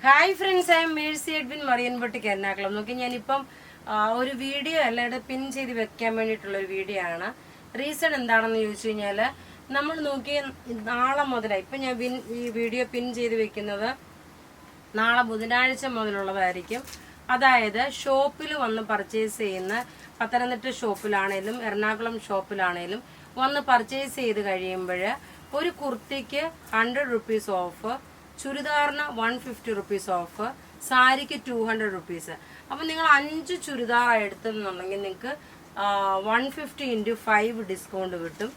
Hi friends, I am Mercy Edwin മറിയൻപൊട്ടിക്ക് എറണാകുളം. നോക്കി ഞാനിപ്പം ഒരു വീഡിയോ എല്ലാവരുടെ പിൻ ചെയ്ത് വെക്കാൻ വേണ്ടിയിട്ടുള്ള ഒരു വീഡിയോ ആണ്. റീസൺ എന്താണെന്ന് ചോദിച്ചു കഴിഞ്ഞാൽ, നമ്മൾ നോക്കിയ നാളെ മുതലായി ഇപ്പം ഞാൻ ഈ വീഡിയോ പിൻ ചെയ്ത് വെക്കുന്നത് നാളെ ബുധനാഴ്ച മുതലുള്ളതായിരിക്കും. അതായത് ഷോപ്പിൽ വന്ന് പർച്ചേസ് ചെയ്യുന്ന പത്തനംതിട്ട ഷോപ്പിലാണേലും എറണാകുളം ഷോപ്പിലാണേലും വന്ന് പർച്ചേസ് ചെയ്ത് കഴിയുമ്പോൾ ഒരു കുർത്തിക്ക് 100 റുപ്പീസ് ഓഫ്, ചുരിദാറിന് 150 റുപ്പീസ് ഓഫ്, സാരിക്ക് 200 റുപ്പീസ്. അപ്പം നിങ്ങൾ 5 ചുരിദാർ എടുത്തെന്നുണ്ടെങ്കിൽ നിങ്ങൾക്ക് 150 × 5 ഡിസ്കൗണ്ട് കിട്ടും.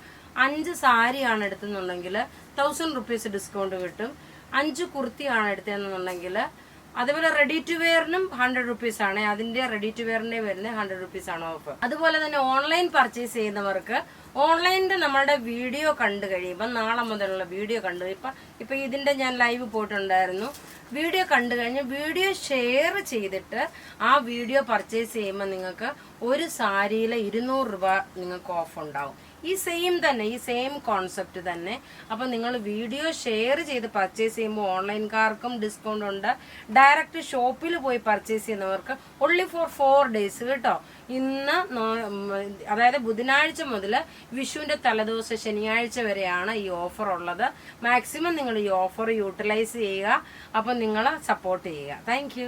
5 സാരിയാണ് എടുത്തെന്നുണ്ടെങ്കിൽ 1000 റുപ്പീസ് ഡിസ്കൗണ്ട് കിട്ടും. 5 കുർത്തിയാണ് എടുത്തതെന്നുണ്ടെങ്കിൽ അതുപോലെ റെഡി ടു വെയറിനും 100 റുപ്പീസ് ആണ്. അതിന്റെ റെഡി ടു വെയറിന്റെ വരുന്ന 100 റുപ്പീസ് ആണ് ഓഫ്. അതുപോലെ തന്നെ ഓൺലൈൻ പർച്ചേസ് ചെയ്യുന്നവർക്ക് ഓൺലൈനിന്റെ നമ്മളുടെ വീഡിയോ കണ്ടു കഴിയുമ്പോൾ നാളെ മുതലുള്ള വീഡിയോ കണ്ടു ഇപ്പൊ ഇതിന്റെ ഞാൻ ലൈവ് പോയിട്ടുണ്ടായിരുന്നു. വീഡിയോ കണ്ടു കഴിഞ്ഞ് വീഡിയോ ഷെയർ ചെയ്തിട്ട് ആ വീഡിയോ പർച്ചേസ് ചെയ്യുമ്പോൾ നിങ്ങൾക്ക് ഒരു സാരിയിലെ 200 രൂപ നിങ്ങൾക്ക് ഓഫ് ഉണ്ടാവും. ഈ സെയിം കോൺസെപ്റ്റ് തന്നെ. അപ്പൊ നിങ്ങൾ വീഡിയോ ഷെയർ ചെയ്ത് പർച്ചേസ് ചെയ്യുമ്പോൾ ഓൺലൈൻകാർക്കും ഡിസ്കൗണ്ട് ഉണ്ട്. ഡയറക്റ്റ് ഷോപ്പിൽ പോയി പർച്ചേസ് ചെയ്യുന്നവർക്ക് only for 4 days കേട്ടോ. ഇന്ന് അതായത് ബുധനാഴ്ച മുതൽ വിഷുവിന്റെ തലേദിവസം ശനിയാഴ്ച വരെയാണ് ഈ ഓഫർ ഉള്ളത്. മാക്സിമം നിങ്ങൾ ഈ ഓഫർ യൂട്ടിലൈസ് ചെയ്യുക. അപ്പൊ നിങ്ങൾ സപ്പോർട്ട് ചെയ്യുക. താങ്ക്